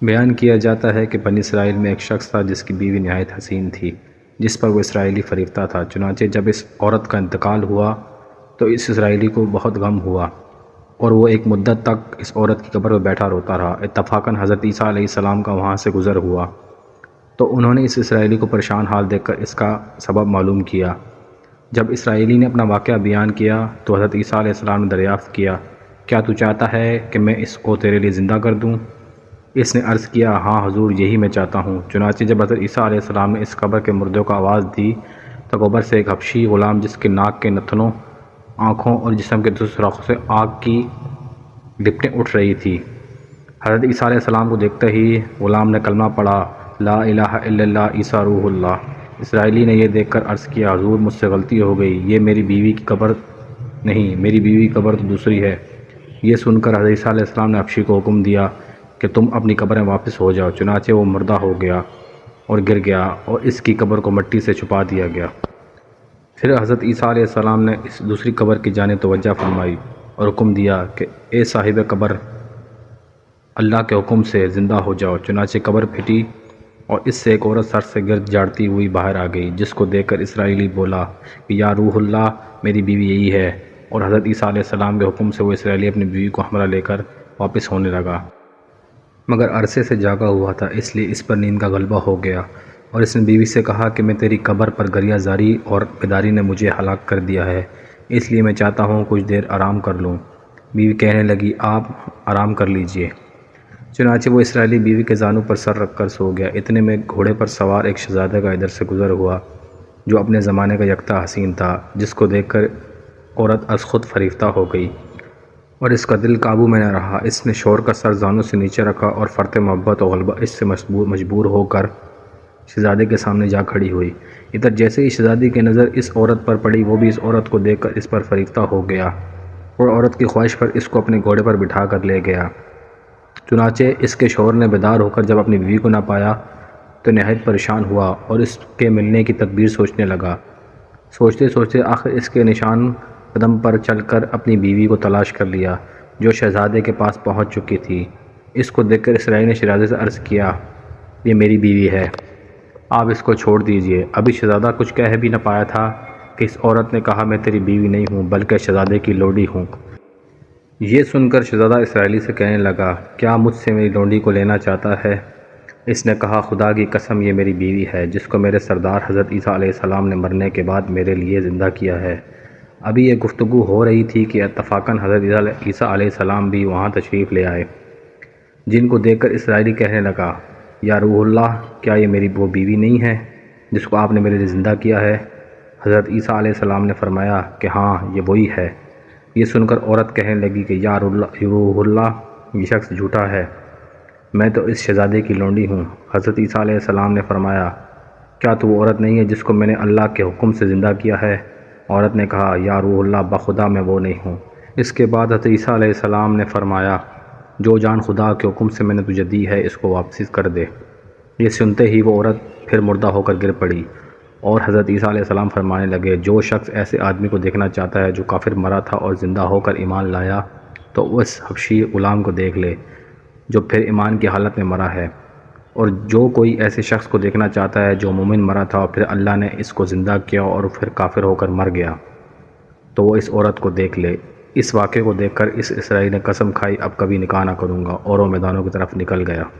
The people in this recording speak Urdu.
بیان کیا جاتا ہے کہ بنی اسرائیل میں ایک شخص تھا جس کی بیوی نہایت حسین تھی، جس پر وہ اسرائیلی فریفتہ تھا۔ چنانچہ جب اس عورت کا انتقال ہوا تو اس اسرائیلی کو بہت غم ہوا اور وہ ایک مدت تک اس عورت کی قبر پر بیٹھا روتا رہا۔ اتفاقاً حضرت عیسیٰ علیہ السلام کا وہاں سے گزر ہوا تو انہوں نے اس اسرائیلی کو پریشان حال دیکھ کر اس کا سبب معلوم کیا۔ جب اسرائیلی نے اپنا واقعہ بیان کیا تو حضرت عیسیٰ علیہ السلام نے دریافت کیا، کیا تو چاہتا ہے کہ میں اس کو تیرے لیے زندہ کر دوں؟ اس نے عرض کیا، ہاں حضور، یہی میں چاہتا ہوں۔ چنانچہ جب حضرت عیسیٰ علیہ السلام نے اس قبر کے مردے کو آواز دی تو قبر سے ایک حبشی غلام جس کے ناک کے نتنوں، آنکھوں اور جسم کے دوسرے سوراخوں سے آگ کی لپٹیں اٹھ رہی تھی، حضرت عیسیٰ علیہ السلام کو دیکھتے ہی غلام نے کلمہ پڑھا، لا الہ الا اللہ عیسیٰ روح اللہ۔ اسرائیلی نے یہ دیکھ کر عرض کیا، حضور مجھ سے غلطی ہو گئی، یہ میری بیوی کی قبر نہیں، میری بیوی کی قبر تو دوسری ہے۔ یہ سن کر حضرت عیسیٰ علیہ السلام نے حبشی کو حکم دیا کہ تم اپنی قبریں واپس ہو جاؤ۔ چنانچہ وہ مردہ ہو گیا اور گر گیا اور اس کی قبر کو مٹی سے چھپا دیا گیا۔ پھر حضرت عیسیٰ علیہ السلام نے اس دوسری قبر کی جانب توجہ فرمائی اور حکم دیا کہ اے صاحب قبر، اللہ کے حکم سے زندہ ہو جاؤ۔ چنانچہ قبر پھٹی اور اس سے ایک عورت سر سے گرد جاڑتی ہوئی باہر آ گئی، جس کو دیکھ کر اسرائیلی بولا کہ یا روح اللہ، میری بیوی یہی ہے، اور حضرت عیسیٰ علیہ السلام کے حکم سے وہ اسرائیلی اپنی بیوی کو ہمراہ لے کر واپس ہونے لگا، مگر عرصے سے جاگا ہوا تھا، اس لیے اس پر نیند کا غلبہ ہو گیا، اور اس نے بیوی سے کہا کہ میں تیری قبر پر گریہ زاری اور بیداری نے مجھے ہلاک کر دیا ہے، اس لیے میں چاہتا ہوں کچھ دیر آرام کر لوں۔ بیوی کہنے لگی، آپ آرام کر لیجئے۔ چنانچہ وہ اسرائیلی بیوی کے زانوں پر سر رکھ کر سو گیا۔ اتنے میں گھوڑے پر سوار ایک شہزادہ کا ادھر سے گزر ہوا جو اپنے زمانے کا یکتا حسین تھا، جس کو دیکھ کر عورت از خود فریفتہ ہو گئی اور اس کا دل قابو میں نہ رہا۔ اس نے شور کا سر زانوں سے نیچے رکھا اور فرط محبت و غلبہ اس سے مجبور ہو کر شہزادے کے سامنے جا کھڑی ہوئی۔ ادھر جیسے ہی شہزادی کی نظر اس عورت پر پڑی، وہ بھی اس عورت کو دیکھ کر اس پر فریفتہ ہو گیا اور عورت کی خواہش پر اس کو اپنے گھوڑے پر بٹھا کر لے گیا۔ چنانچہ اس کے شوہر نے بیدار ہو کر جب اپنی بیوی کو نہ پایا تو نہایت پریشان ہوا اور اس کے ملنے کی تدبیر سوچنے لگا۔ سوچتے سوچتے آخر اس کے نشان قدم پر چل کر اپنی بیوی کو تلاش کر لیا، جو شہزادے کے پاس پہنچ چکی تھی۔ اس کو دیکھ کر اسرائیلی نے شہزادے سے عرض کیا، یہ میری بیوی ہے، آپ اس کو چھوڑ دیجئے۔ ابھی شہزادہ کچھ کہہ بھی نہ پایا تھا کہ اس عورت نے کہا، میں تیری بیوی نہیں ہوں بلکہ شہزادے کی لونڈی ہوں۔ یہ سن کر شہزادہ اسرائیلی سے کہنے لگا، کیا مجھ سے میری لونڈی کو لینا چاہتا ہے؟ اس نے کہا، خدا کی قسم، یہ میری بیوی ہے جس کو میرے سردار حضرت عیسیٰ علیہ السلام نے مرنے کے بعد میرے لیے زندہ کیا ہے۔ ابھی یہ گفتگو ہو رہی تھی کہ اتفاقاً حضرت عیسیٰ علیہ السلام بھی وہاں تشریف لے آئے، جن کو دیکھ کر اسرائیلی کہنے لگا، یا روح اللہ، کیا یہ میری وہ بیوی نہیں ہے جس کو آپ نے میرے لیے زندہ کیا ہے؟ حضرت عیسیٰ علیہ السلام نے فرمایا کہ ہاں، یہ وہی ہے۔ یہ سن کر عورت کہنے لگی کہ یا روح اللہ، یہ شخص جھوٹا ہے، میں تو اس شہزادے کی لونڈی ہوں۔ حضرت عیسیٰ علیہ السلام نے فرمایا، کیا تو وہ عورت نہیں ہے جس کو میں نے اللہ کے حکم سے زندہ کیا ہے؟ عورت نے کہا، یا روح اللہ، بخدا میں وہ نہیں ہوں۔ اس کے بعد حضرت عیسیٰ علیہ السلام نے فرمایا، جو جان خدا کے حکم سے میں نے تجھے دی ہے، اس کو واپس کر دے۔ یہ سنتے ہی وہ عورت پھر مردہ ہو کر گر پڑی اور حضرت عیسیٰ علیہ السلام فرمانے لگے، جو شخص ایسے آدمی کو دیکھنا چاہتا ہے جو کافر مرا تھا اور زندہ ہو کر ایمان لایا، تو اس حبشی غلام کو دیکھ لے جو پھر ایمان کی حالت میں مرا ہے، اور جو کوئی ایسے شخص کو دیکھنا چاہتا ہے جو مومن مرا تھا اور پھر اللہ نے اس کو زندہ کیا اور پھر کافر ہو کر مر گیا، تو وہ اس عورت کو دیکھ لے۔ اس واقعے کو دیکھ کر اس اسرائیلی نے قسم کھائی، اب کبھی نکاح نہ کروں گا، اور وہ میدانوں کی طرف نکل گیا۔